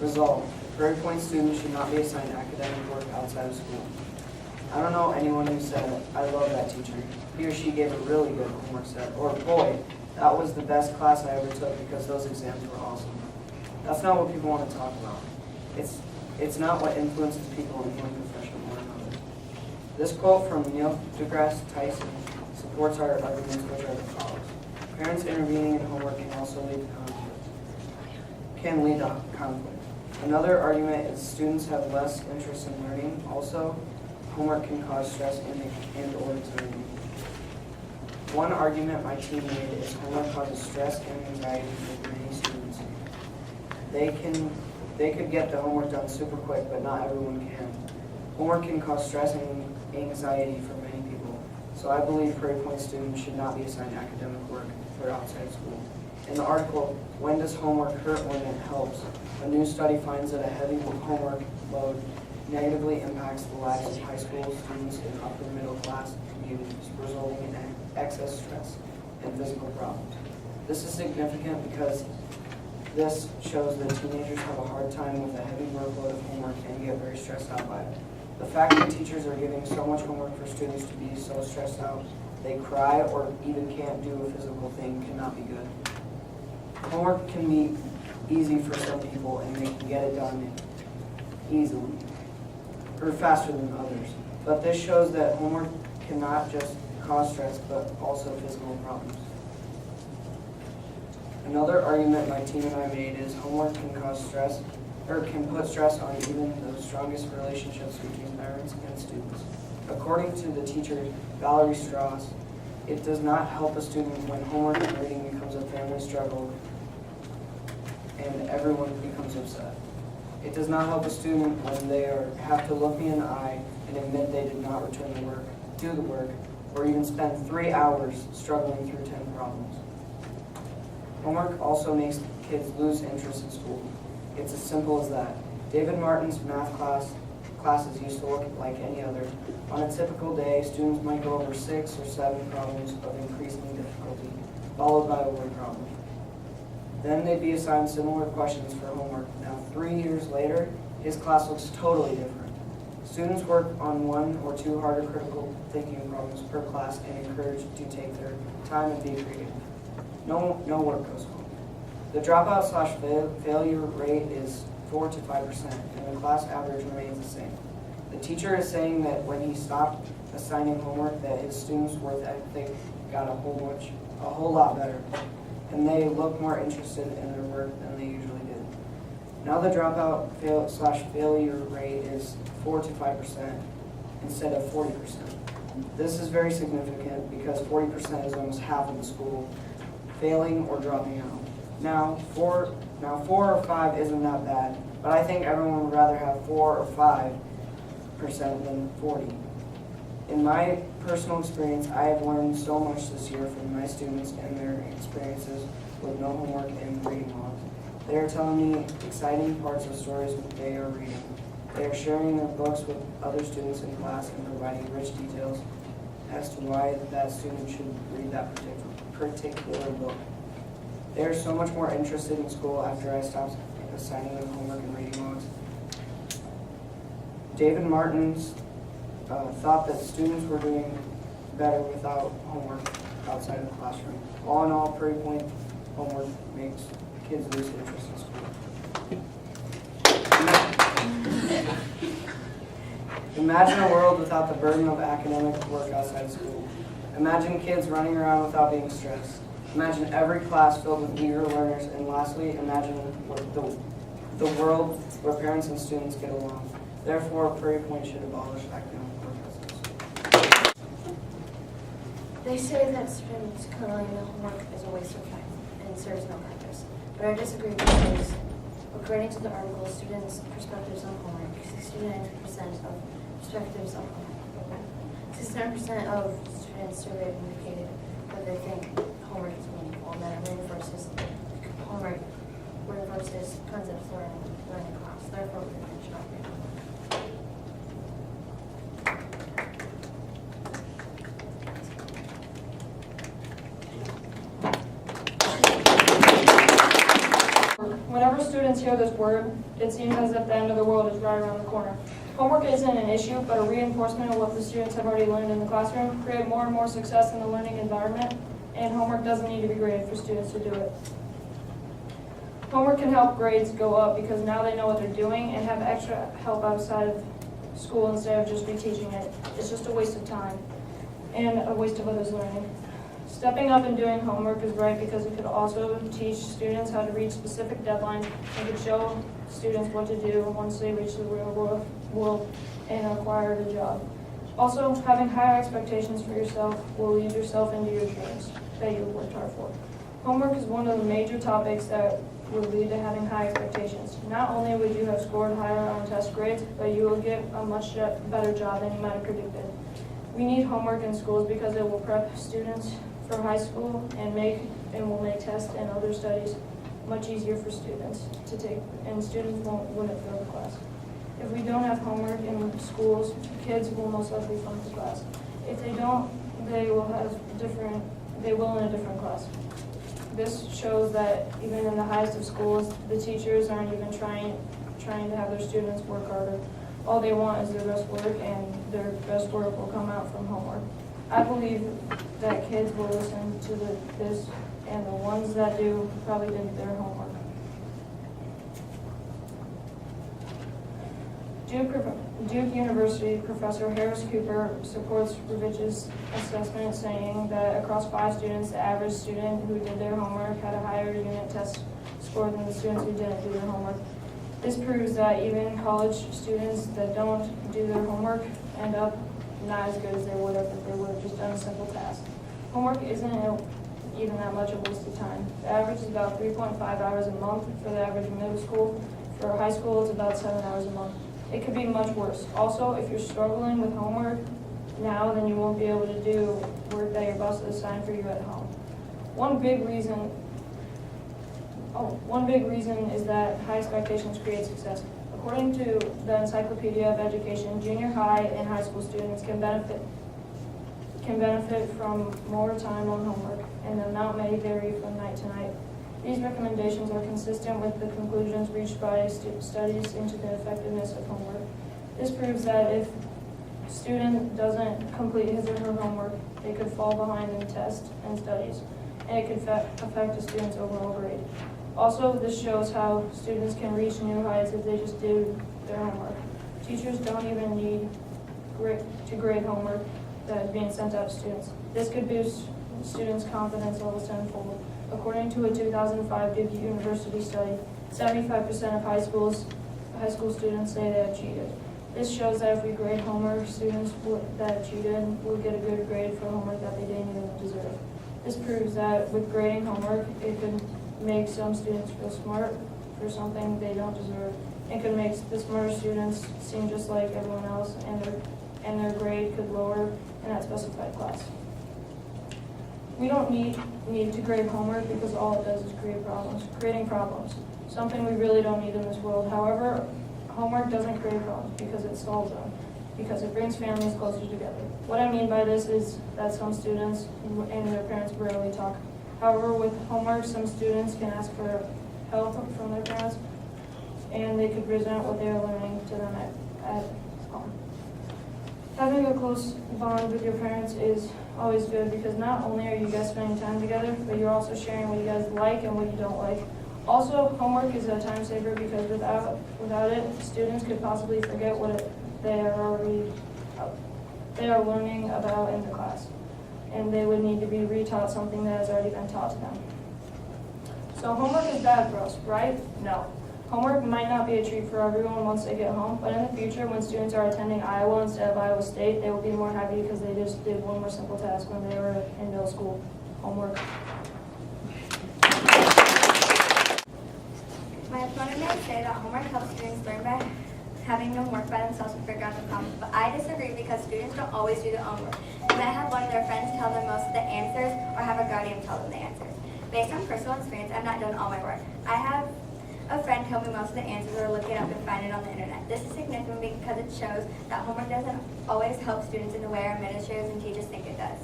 Resolved, Prairie Point students should not be assigned academic work outside of school. I don't know anyone who said, I love that teacher. He or she gave a really good homework set. Or, boy, that was the best class I ever took because those exams were awesome. That's not what people want to talk about. It's not what influences people in one profession or another. This quote from Neil deGrasse Tyson supports our arguments, which are the following. Parents intervening in homework can also lead to conflict. Another argument is students have less interest in learning. Also, homework can cause stress and or anxiety. One argument my team made is homework causes stress and anxiety for many students. They could get the homework done super quick, but not everyone can. Homework can cause stress and anxiety for many people. So I believe Prairie Point students should not be assigned academic work for outside school. In the article, When Does Homework Hurt When It Helps?, a new study finds that a heavy homework load negatively impacts the lives of high school students in upper middle class communities, resulting in excess stress and physical problems. This is significant because this shows that teenagers have a hard time with a heavy workload of homework and get very stressed out by it. The fact that teachers are giving so much homework for students to be so stressed out they cry or even can't do a physical thing cannot be good. Homework can be easy for some people and they can get it done easily or faster than others. But this shows that homework cannot just cause stress but also physical problems. Another argument my team and I made is homework can cause stress or can put stress on even the strongest relationships between parents and students. According to the teacher Valerie Strauss, it does not help a student when homework and reading becomes a family struggle and everyone becomes upset. It does not help a student when they have to look me in the eye and admit they did not return the work, do the work, or even spend 3 hours struggling through 10 problems. Homework also makes kids lose interest in school. It's as simple as that. David Martin's math classes used to look like any other. On a typical day, students might go over 6 or 7 problems of increasing difficulty, followed by a word problem. Then they'd be assigned similar questions for homework. Now, 3 years later, his class looks totally different. Students work on 1 or 2 harder critical thinking problems per class and encouraged to take their time and be creative. No work goes home. The dropout/failure rate is 4 to 5%, and the class average remains the same. The teacher is saying that when he stopped assigning homework, that his students' work ethic got a whole lot better, and they look more interested in their work than they usually did. Now the dropout/failure rate is 4 to 5% instead of 40%. This is very significant because 40% is almost half of the school failing or dropping out. Now 4 or 5 isn't that bad, but I think everyone would rather have 4 or 5% than 40. In my personal experience, I have learned so much this year from my students and their experiences with no homework and reading logs. They are telling me exciting parts of stories they are reading. They are sharing their books with other students in class and providing rich details as to why that student should read that particular book. They are so much more interested in school after I stopped assigning them homework and reading logs. David Martins thought that students were doing better without homework outside of the classroom. All in all, Prairie Point homework makes kids lose interest in school. Imagine a world without the burden of academic work outside of school. Imagine kids running around without being stressed. Imagine every class filled with eager learners. And lastly, imagine the world where parents and students get along. Therefore, Prairie Point should abolish academic work outside school. They say that students currently the homework is a waste of time and serves no purpose. But I disagree because, according to the article, students' perspectives on homework, 69% of perspectives on homework. 69% of students surveyed indicated that they think homework is meaningful and that it reinforces concepts learned in class. Therefore, we should not be homework. Whenever students students hear this word, it seems as if the end of the world is right around the corner. Homework isn't an issue, but a reinforcement of what the students have already learned in the classroom, create more and more success in the learning environment, and homework doesn't need to be graded for students to do it. Homework can help grades go up because now they know what they're doing and have extra help outside of school instead of just reteaching it. It's just a waste of time and a waste of others' learning. Stepping up and doing homework is right because it could also teach students how to reach specific deadlines and could show students what to do once they reach the real world and acquire a job. Also, having higher expectations for yourself will lead yourself into your dreams that you've worked hard for. Homework is one of the major topics that would lead to having high expectations. Not only would you have scored higher on test grades, but you will get a much better job than you might have predicted. We need homework in schools because it will prep students for high school and will make tests and other studies much easier for students to take, and students wouldn't fail the class. If we don't have homework in schools, kids will most likely flunk the class. If they don't, they will in a different class. This shows that even in the highest of schools, the teachers aren't even trying to have their students work harder. All they want is their best work, and their best work will come out from homework. I believe that kids will listen to this, and the ones that do probably did their homework. Duke University Professor Harris Cooper supports Ravitch's assessment, saying that across 5 students, the average student who did their homework had a higher unit test score than the students who didn't do their homework. This proves that even college students that don't do their homework end up not as good as they would have if they would have just done a simple task. Homework isn't even that much a waste of time. The average is about 3.5 hours a month for the average middle school. For high school, it's about 7 hours a month. It could be much worse. Also, if you're struggling with homework now, then you won't be able to do work that your boss has assigned for you at home. One big reason is that high expectations create success. According to the Encyclopedia of Education, junior high and high school students can benefit from more time on homework, and the amount may vary from night to night. These recommendations are consistent with the conclusions reached by studies into the effectiveness of homework. This proves that if a student doesn't complete his or her homework, they could fall behind in tests and studies, and it could affect a student's overall grade. Also, this shows how students can reach new heights if they just do their homework. Teachers don't even need to grade homework that is being sent out to students. This could boost students' confidence levels tenfold. According to a 2005 Duke University study, 75% of high school students say they have cheated. This shows that if we grade homework, students that have cheated will get a good grade for homework that they didn't even deserve. This proves that with grading homework, it could make some students feel smart for something they don't deserve. It could make the smarter students seem just like everyone else, and their grade could lower in that specified class. We don't need to grade homework because all it does is creating problems, something we really don't need in this world. However, homework doesn't create problems because it solves them, because it brings families closer together. What I mean by this is that some students and their parents rarely talk. However, with homework, some students can ask for help from their parents, and they could present what they are learning to them at home. Having a close bond with your parents is always good because not only are you guys spending time together, but you're also sharing what you guys like and what you don't like. Also, homework is a time saver because without it, students could possibly forget what they are learning about in the class, and they would need to be retaught something that has already been taught to them. So homework is bad for us, right? No. Homework might not be a treat for everyone once they get home, but in the future, when students are attending Iowa instead of Iowa State, they will be more happy because they just did one more simple task when they were in middle school. Homework. My opponent may say that homework helps students learn by having them work by themselves and figure out the problem, but I disagree because students don't always do their own work. They might have one of their friends tell them most of the answers or have a guardian tell them the answers. Based on personal experience, I've not done all my work. I have a friend tell me most of the answers or look it up and find it on the internet. This is significant because it shows that homework doesn't always help students in the way our administrators and teachers think it does.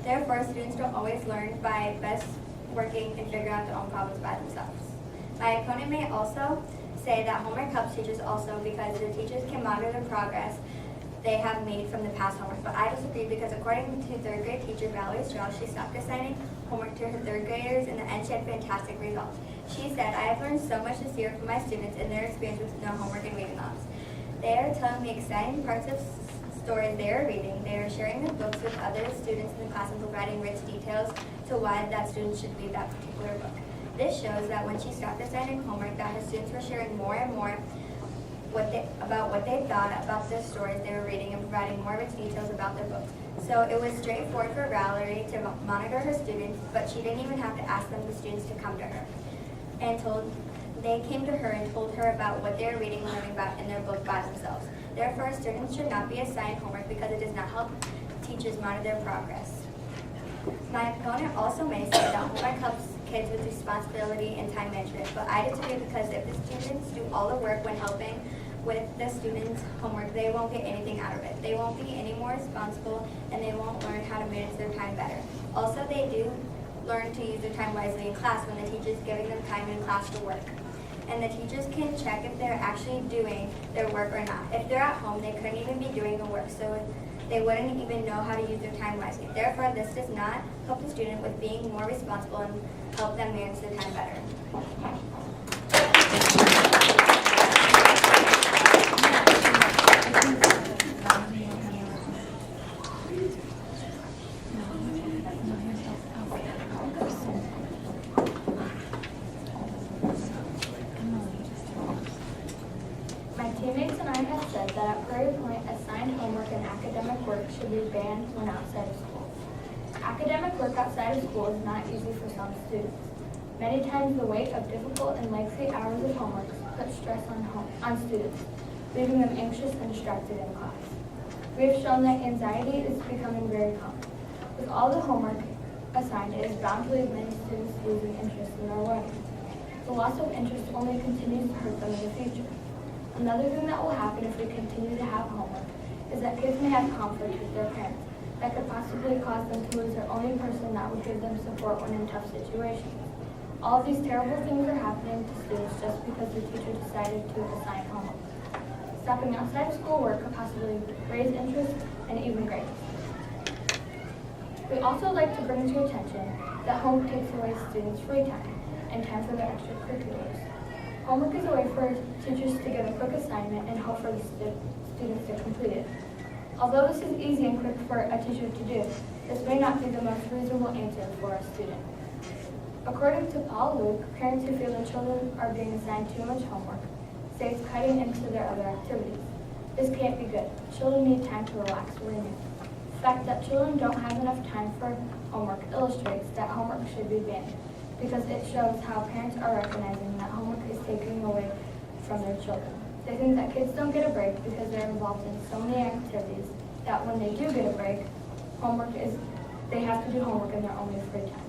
Therefore, students don't always learn by best working and figuring out their own problems by themselves. My opponent may also say that homework helps teachers also because the teachers can monitor the progress they have made from the past homework. But I disagree because according to third grade teacher Valerie Strauss, she stopped assigning homework to her third graders. In the end, she had fantastic results. She said, I have learned so much this year from my students and their experience with no homework and reading logs. They are telling me exciting parts of stories they are reading. They are sharing the books with other students in the class and providing rich details to why that student should read that particular book. This shows that when she stopped assigning homework, that her students were sharing more and more about what they thought about the stories they were reading and providing more rich details about their books. So it was straightforward for Valerie to monitor her students, but she didn't even have to ask the students to come to her. They came to her and told her about what they were reading and learning about in their book by themselves. Therefore, students should not be assigned homework because it does not help teachers monitor their progress. My opponent also may say that homework helps kids with responsibility and time management, but I disagree because if the students do all the work when helping with the students' homework, they won't get anything out of it. They won't be any more responsible and they won't learn how to manage their time better. Also, they do learn to use their time wisely in class when the teacher is giving them time in class to work. And the teachers can check if they're actually doing their work or not. If they're at home, they couldn't even be doing the work, so they wouldn't even know how to use their time wisely. Therefore, this does not help the student with being more responsible and help them manage their time better. My teammates and I have said that at Prairie Point, assigned homework and academic work should be banned when outside of school. Academic work outside of school is not easy for some students. Many times the weight of difficult and lengthy hours of homework puts stress on students, leaving them anxious and distracted in class. We have shown that anxiety is becoming very common. With all the homework assigned, it is bound to leave many students losing interest in their learning. The loss of interest only continues to hurt them in the future. Another thing that will happen if we continue to have homework is that kids may have conflict with their parents that could possibly cause them to lose their only person that would give them support when in tough situations. All of these terrible things are happening to students just because the teacher decided to assign homework. Stopping outside of school work could possibly raise interest and even grades. We also like to bring to your attention that homework takes away students' free time and time for their extracurriculars. Homework is a way for teachers to give a quick assignment and hope for the students to complete it. Although this is easy and quick for a teacher to do, this may not be the most reasonable answer for a student. According to Paul Luke, parents who feel their children are being assigned too much homework say it's cutting into their other activities. This can't be good. Children need time to relax and renew. The fact that children don't have enough time for homework illustrates that homework should be banned, because it shows how parents are recognizing that homework is taking away from their children. They think that kids don't get a break because they're involved in so many activities that when they do get a break, they have to do homework in their only free time.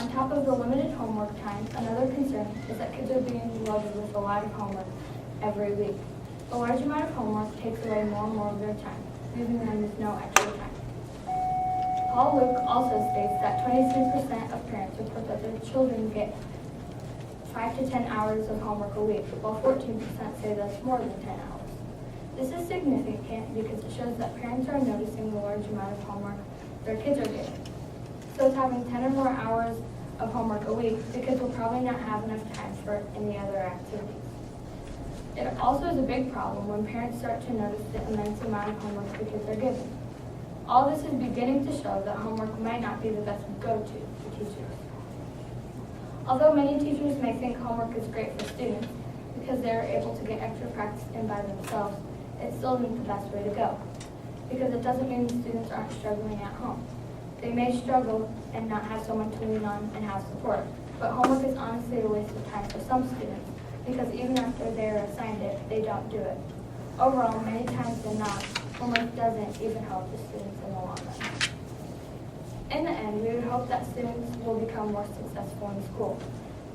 On top of the limited homework time, another concern is that kids are being loaded with a lot of homework every week. A large amount of homework takes away more and more of their time, leaving them with no extra time. Paul Luke also states that 23% of parents report that their children get 5 to 10 hours of homework a week, while 14% say that's more than 10 hours. This is significant because it shows that parents are noticing the large amount of homework their kids are getting. So it's having 10 or more hours of homework a week, the kids will probably not have enough time for any other activities. It also is a big problem when parents start to notice the immense amount of homework the kids are given. All this is beginning to show that homework might not be the best go-to for teachers. Although many teachers may think homework is great for students because they are able to get extra practice in by themselves, it still isn't the best way to go, because it doesn't mean the students aren't struggling at home. They may struggle and not have someone to lean on and have support, but homework is honestly a waste of time for some students because even after they are assigned it, they don't do it. Overall, many times than not, homework doesn't even help the students in the long run. In the end, we would hope that students will become more successful in school.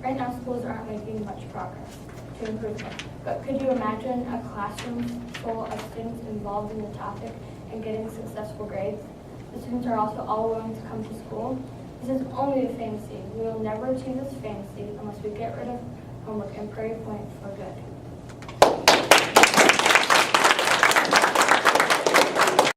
Right now, schools aren't making much progress to improve them. But could you imagine a classroom full of students involved in the topic and getting successful grades? The students are also all willing to come to school. This is only a fantasy. We will never achieve this fantasy unless we get rid of homework in Prairie Point for good.